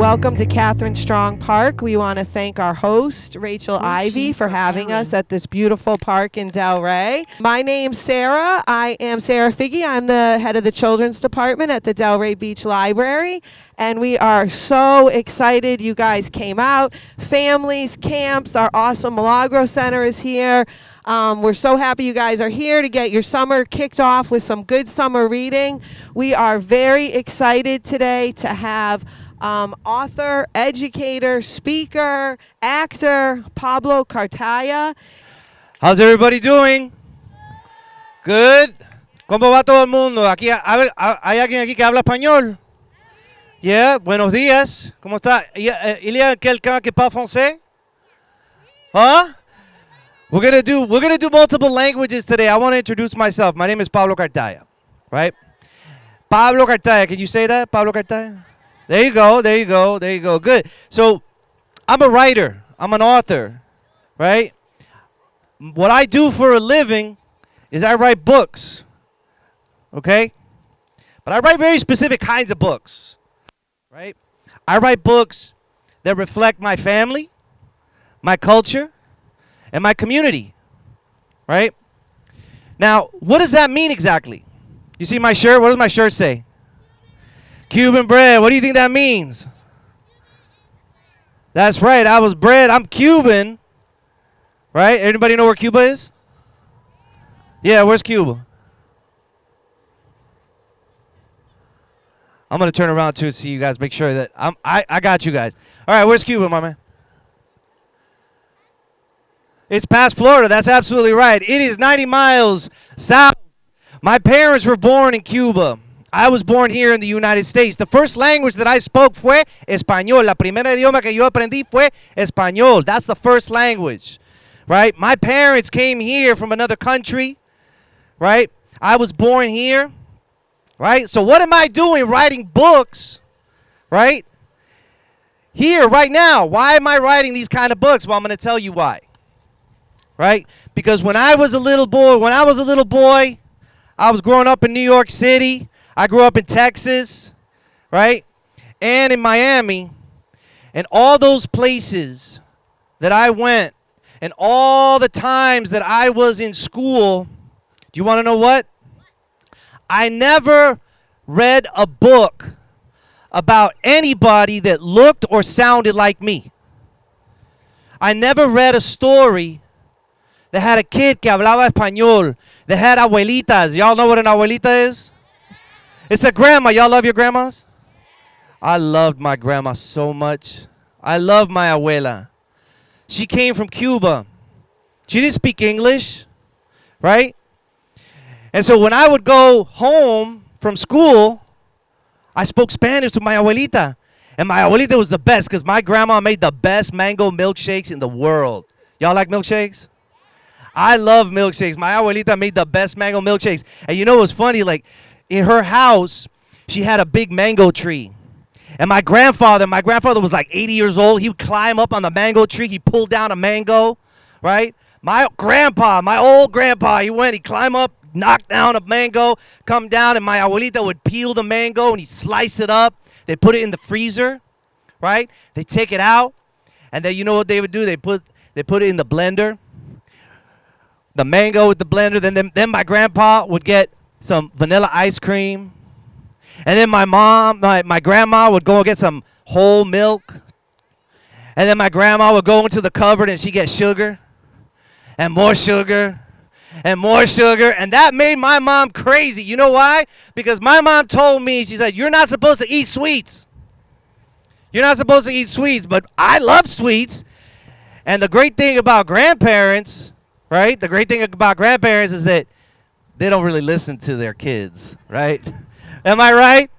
Welcome to Catherine Strong Park. We want to thank our host, Rachel Ivy, for having us at this beautiful park in Delray. My name's Sarah. I am Sarah Figge. I'm the head of the children's department at the Delray Beach Library. And we are so excited you guys came out. Families, camps, our awesome Milagro Center is here. We're so happy you guys are here to get your summer kicked off with some good summer reading. We are very excited today to have author, educator, speaker, actor, Pablo Cartaya. How's everybody doing? Good. ¿Cómo va todo el mundo? Aquí, ¿hay alguien aquí que habla español? Yeah, buenos días. ¿Cómo está? Il y a quelqu'un qui parle français? Huh? We're gonna do multiple languages today. I want to introduce myself. My name is Pablo Cartaya, right? Pablo Cartaya. Can you say that? Pablo Cartaya? There you go, there you go, there you go. Good. So, I'm a writer. I'm an author, right? What I do for a living is I write books, okay? But I write very specific kinds of books, right? I write books that reflect my family, my culture, and my community, right? Now, what does that mean exactly? You see my shirt? What does my shirt say? Cuban bread. What do you think that means? That's right. I was bred. I'm Cuban. Right? Anybody know where Cuba is? Yeah, where's Cuba? I'm going to turn around too and see you guys. Make sure that I got you guys. All right, where's Cuba, my man? It's past Florida. That's absolutely right. It is 90 miles south. My parents were born in Cuba. I was born here in the United States. The first language that I spoke fue español. La primera idioma que yo aprendí fue español. That's the first language, right? My parents came here from another country, right? I was born here, right? So what am I doing writing books, right? Here, right now. Why am I writing these kind of books? Well, I'm going to tell you why, right? Because when I was a little boy, I was growing up in New York City. I grew up in Texas, right? And in Miami. And all those places that I went and all the times that I was in school, do you want to know what? I never read a book about anybody that looked or sounded like me. I never read a story that had a kid que hablaba español, that had abuelitas. Y'all know what an abuelita is? It's a grandma. Y'all love your grandmas? I loved my grandma so much. I love my abuela. She came from Cuba. She didn't speak English, right? And so when I would go home from school, I spoke Spanish to my abuelita. And my abuelita was the best because my grandma made the best mango milkshakes in the world. Y'all like milkshakes? I love milkshakes. My abuelita made the best mango milkshakes. And you know what's funny? Like, in her house, she had a big mango tree. And my grandfather was like 80 years old. He would climb up on the mango tree. He pulled down a mango, right? My old grandpa, he climbed up, knocked down a mango, come down, and my abuelita would peel the mango, and he'd slice it up. They put it in the freezer, right? They take it out, and then you know what they would do? They put it in the blender, the mango with the blender. Then my grandpa would get some vanilla ice cream. And then my grandma would go and get some whole milk. And then my grandma would go into the cupboard and she'd get sugar. And more sugar. And more sugar. And that made my mom crazy. You know why? Because my mom told me, she said, you're not supposed to eat sweets. You're not supposed to eat sweets. But I love sweets. And the great thing about grandparents, right? The great thing about grandparents is that they don't really listen to their kids, right? Am I right?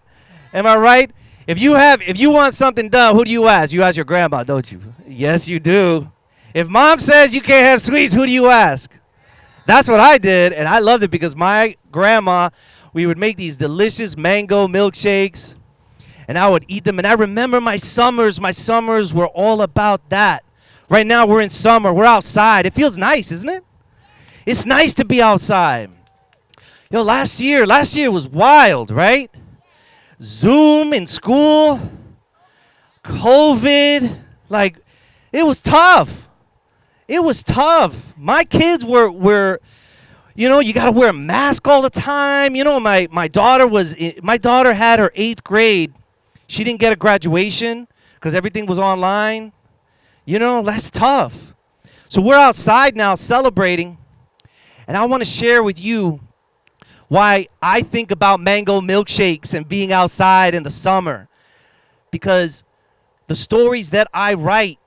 Am I right? If you want something done, who do you ask? You ask your grandma, don't you? Yes, you do. If mom says you can't have sweets, who do you ask? That's what I did, and I loved it because my grandma, we would make these delicious mango milkshakes, and I would eat them. And I remember my summers were all about that. Right now we're in summer. We're outside. It feels nice, isn't it? It's nice to be outside. Yo, last year was wild, right? Zoom in school. COVID, like, it was tough. It was tough. My kids were you know, you got to wear a mask all the time. You know, my daughter had her 8th grade. She didn't get a graduation because everything was online. You know, that's tough. So we're outside now celebrating, and I want to share with you why I think about mango milkshakes and being outside in the summer. Because the stories that I write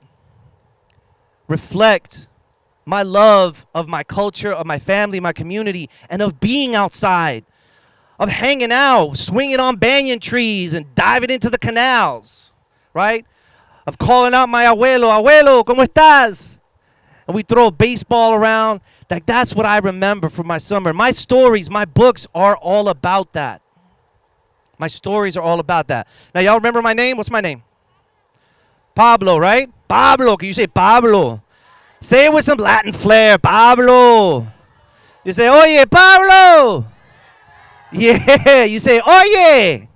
reflect my love of my culture, of my family, my community, and of being outside, of hanging out, swinging on banyan trees and diving into the canals, right? Of calling out my abuelo, abuelo, ¿cómo estás? And we throw a baseball around. Like, that's what I remember from my summer. My stories, my books are all about that. My stories are all about that. Now, y'all remember my name? What's my name? Pablo, right? Pablo. Can you say Pablo? Say it with some Latin flair. Pablo. You say, oye, Pablo. Yeah. You say, oye.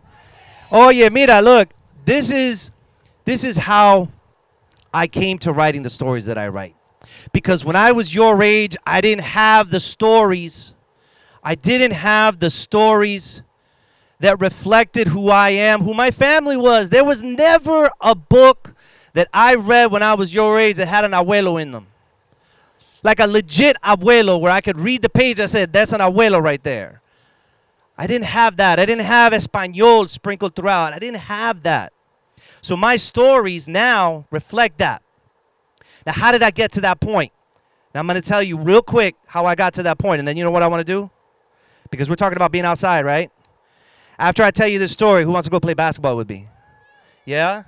Oye, mira, look. This is how I came to writing the stories that I write. Because when I was your age, I didn't have the stories. I didn't have the stories that reflected who I am, who my family was. There was never a book that I read when I was your age that had an abuelo in them. Like a legit abuelo where I could read the page. I said, that's an abuelo right there. I didn't have that. I didn't have Espanol sprinkled throughout. I didn't have that. So my stories now reflect that. Now, how did I get to that point? Now, I'm going to tell you real quick how I got to that point. And then you know what I want to do? Because we're talking about being outside, right? After I tell you this story, who wants to go play basketball with me? Yeah?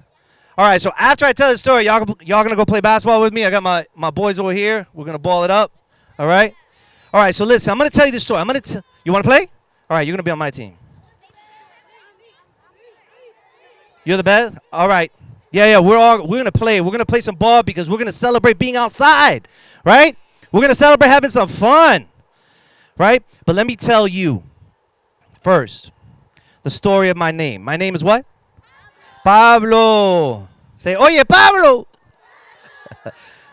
All right, so after I tell this story, y'all going to go play basketball with me? I got my boys over here. We're going to ball it up. All right? All right, so listen, I'm going to tell you this story. You want to play? All right, you're going to be on my team. You're the best? All right. Yeah, we're going to play. We're going to play some ball because we're going to celebrate being outside, right? We're going to celebrate having some fun, right? But let me tell you first the story of my name. My name is what? Pablo. Say, oye, Pablo.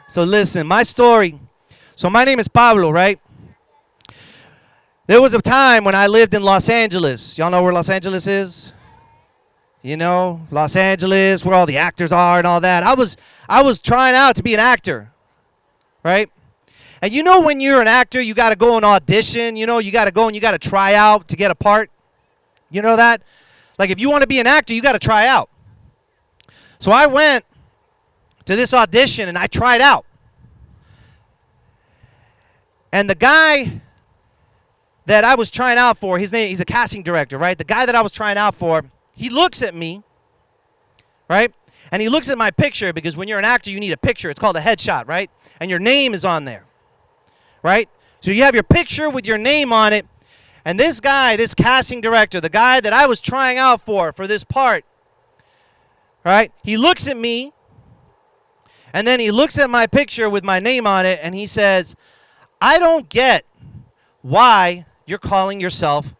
So listen, my story. So my name is Pablo, right? There was a time when I lived in Los Angeles. Y'all know where Los Angeles is? You know, Los Angeles, where all the actors are and all that. I was trying out to be an actor, right? And you know when you're an actor, you got to go and audition. You know, you got to go and you got to try out to get a part. You know that? Like, if you want to be an actor, you got to try out. So I went to this audition and I tried out. And the guy that I was trying out for, he's a casting director, right? The guy that I was trying out for, he looks at me, right? And he looks at my picture because when you're an actor, you need a picture. It's called a headshot, right? And your name is on there, right? So you have your picture with your name on it. And this guy, this casting director, the guy that I was trying out for this part, right? He looks at me, and then he looks at my picture with my name on it, and he says, I don't get why you're calling yourself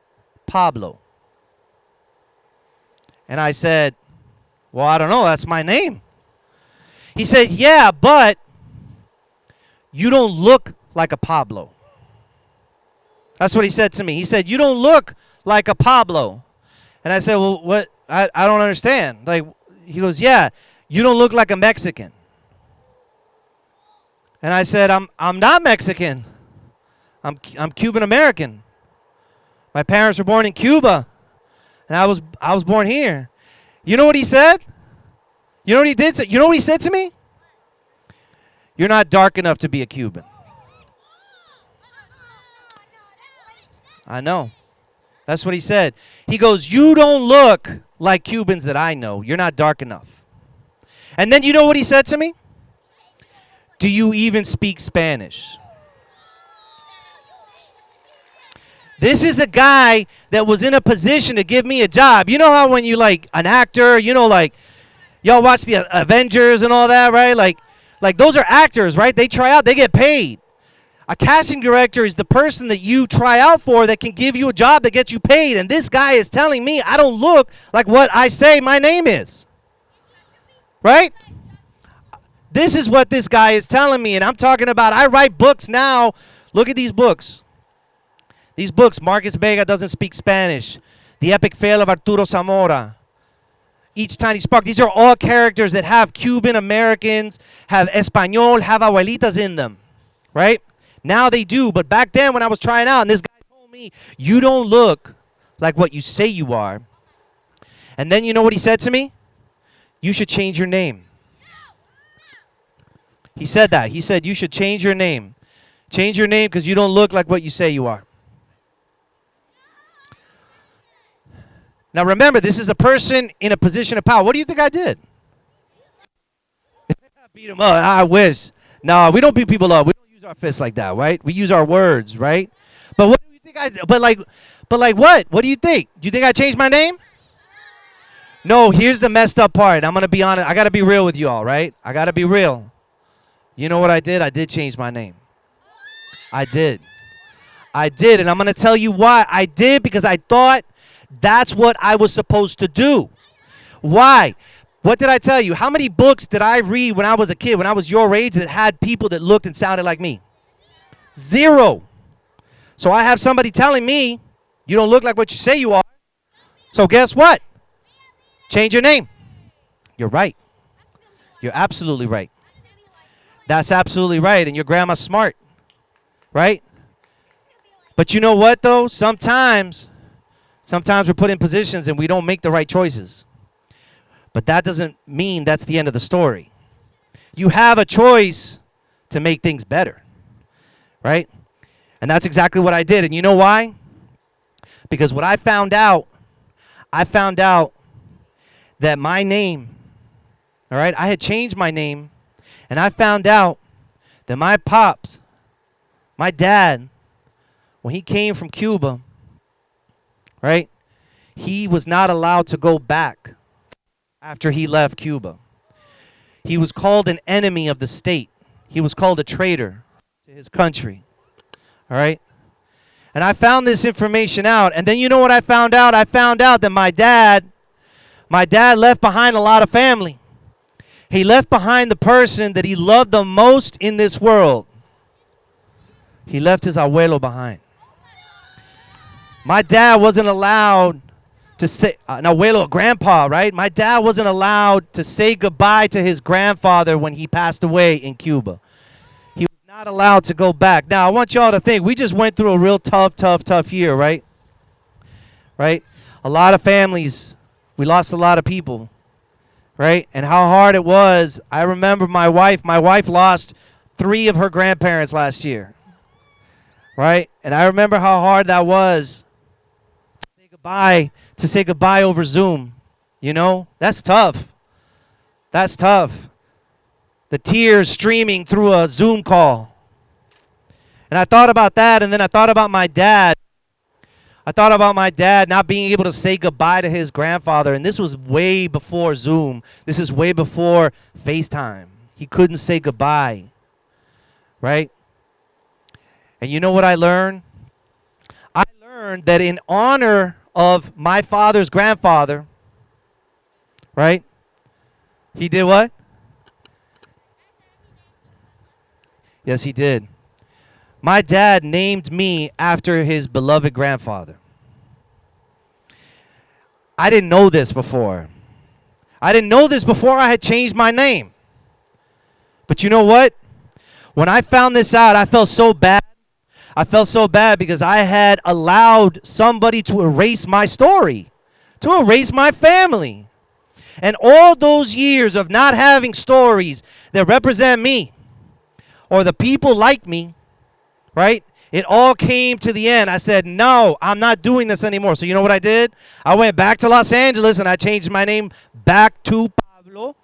Pablo. And I said, well, I don't know. That's my name. He said, yeah, but you don't look like a Pablo. That's what he said to me. He said, you don't look like a Pablo. And I said, well, what? I don't understand. Like, he goes, yeah, you don't look like a Mexican. And I said, I'm not Mexican. I'm Cuban American. My parents were born in Cuba, and I was born here. You know what he said? You know what he did? You know what he said to me? You're not dark enough to be a Cuban. I know. That's what he said. He goes, you don't look like Cubans that I know. You're not dark enough. And then you know what he said to me? Do you even speak Spanish? This is a guy that was in a position to give me a job. You know how when you like an actor, you know, like y'all watch the Avengers and all that, right? Like those are actors, right? They try out, they get paid. A casting director is the person that you try out for that can give you a job that gets you paid. And this guy is telling me I don't look like what I say my name is. Right? This is what this guy is telling me, and I'm talking about I write books now. Look at these books. These books, Marcus Vega Doesn't Speak Spanish, The Epic Fail of Arturo Zamora, Each Tiny Spark. These are all characters that have Cuban Americans, have Espanol, have abuelitas in them, right? Now they do, but back then when I was trying out, and this guy told me, you don't look like what you say you are. And then you know what he said to me? You should change your name. He said that. He said, you should change your name. Change your name because you don't look like what you say you are. Now remember, this is a person in a position of power. What do you think I did? Beat him up. I wish. No, we don't beat people up. We don't use our fists like that, right? We use our words, right? But what do you think I did? But like what? What do you think? Do you think I changed my name? No, here's the messed up part. I'm going to be honest. I got to be real with you all, right? I got to be real. You know what I did? I did change my name. I did. And I'm going to tell you why. I did because I thought that's what I was supposed to do. Why? What did I tell you? How many books did I read when I was a kid, when I was your age, that had people that looked and sounded like me? Zero. So I have somebody telling me, you don't look like what you say you are. So guess what? Change your name. You're right. You're absolutely right. That's absolutely right. And your grandma's smart, right? But you know what, though? Sometimes we're put in positions and we don't make the right choices. But that doesn't mean that's the end of the story. You have a choice to make things better, right? And that's exactly what I did. And you know why? Because what I found out that my name, all right, I had changed my name, and I found out that my pops, my dad, when he came from Cuba, right, he was not allowed to go back after he left Cuba. He was called an enemy of the state. He was called a traitor to his country, all right? And I found this information out, and then you know what I found out? I found out that my dad left behind a lot of family. He left behind the person that he loved the most in this world. He left his abuelo behind. My dad wasn't allowed to say, an abuelo, a grandpa, right? My dad wasn't allowed to say goodbye to his grandfather when he passed away in Cuba. He was not allowed to go back. Now, I want y'all to think, we just went through a real tough year, right? Right? A lot of families, we lost a lot of people, right? And how hard it was. I remember my wife lost 3 of her grandparents last year, right? And I remember how hard that was to say goodbye over Zoom. You know, that's tough. That's tough. The tears streaming through a Zoom call. And I thought about that, and then I thought about my dad. I thought about my dad not being able to say goodbye to his grandfather, and this was way before Zoom. This is way before FaceTime. He couldn't say goodbye, right? And you know what I learned? I learned that in honor of my father's grandfather, right? He did what? Yes, he did. My dad named me after his beloved grandfather. I didn't know this before. I didn't know this before I had changed my name. But you know what? When I found this out, I felt so bad. I felt so bad because I had allowed somebody to erase my story, to erase my family. And all those years of not having stories that represent me or the people like me, right? It all came to the end. I said, no, I'm not doing this anymore. So you know what I did? I went back to Los Angeles and I changed my name back to Pablo.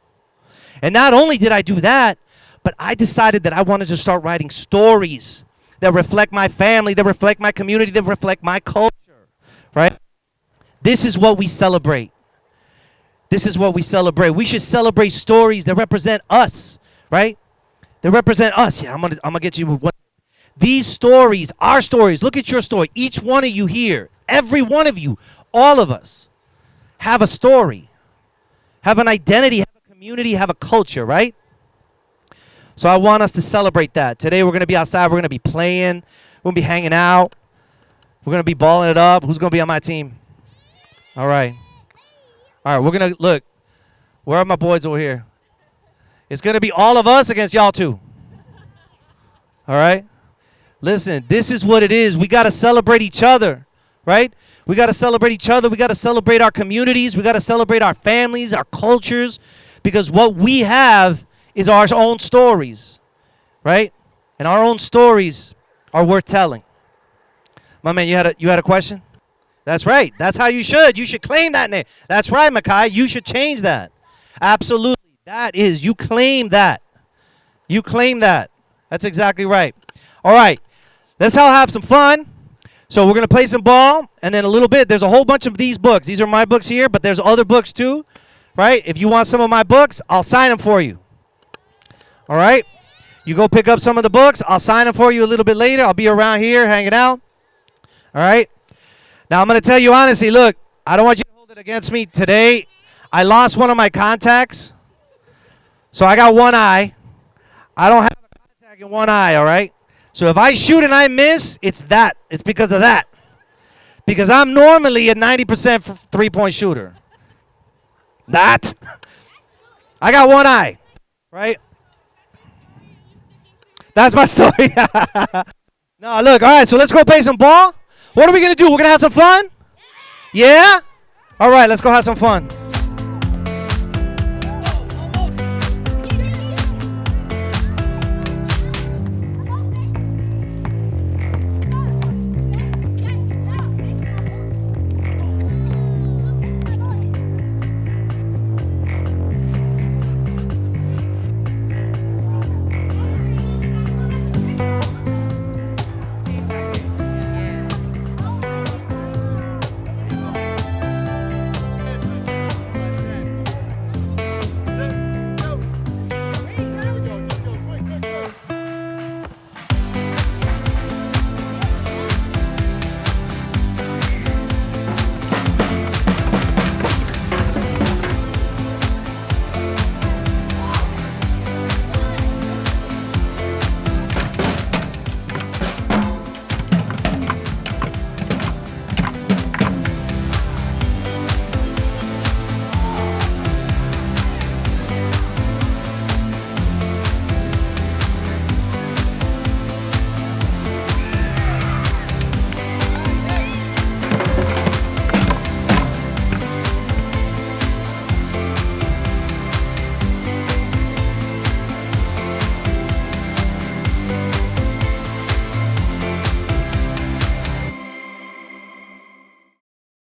And not only did I do that, but I decided that I wanted to start writing stories that reflect my family, that reflect my community, that reflect my culture, right? This is what we celebrate. This is what we celebrate. We should celebrate stories that represent us, right? That represent us. Yeah, I'm gonna get you one. These stories, our stories, look at your story. Each one of you here, every one of you, all of us have a story, have an identity, have a community, have a culture, right? So I want us to celebrate that. Today we're going to be outside. We're going to be playing. We're going to be hanging out. We're going to be balling it up. Who's going to be on my team? All right. All right, we're going to, look, where are my boys over here? It's going to be all of us against y'all two. All right? Listen, this is what it is. We got to celebrate each other, right? We got to celebrate each other. We got to celebrate our communities. We got to celebrate our families, our cultures, because what we have is our own stories, right? And our own stories are worth telling. My man, you had a question? That's right. That's how you should. You should claim that name. That's right, Makai. You should change that. Absolutely. That is, you claim that. You claim that. That's exactly right. All right. Let's all have some fun. So we're going to play some ball, and then a little bit, there's a whole bunch of these books. These are my books here, but there's other books too, right? If you want some of my books, I'll sign them for you. All right? You go pick up some of the books. I'll sign them for you a little bit later. I'll be around here hanging out. All right? Now, I'm going to tell you honestly, look, I don't want you to hold it against me today. I lost one of my contacts, so I got one eye. I don't have a contact in one eye, all right? So if I shoot and I miss, it's that. It's because of that. Because I'm normally a 90% three-point shooter. That. I got one eye, right? That's my story. No, look, all right, so let's go play some ball. What are we going to do? We're going to have some fun? Yeah? All right, let's go have some fun.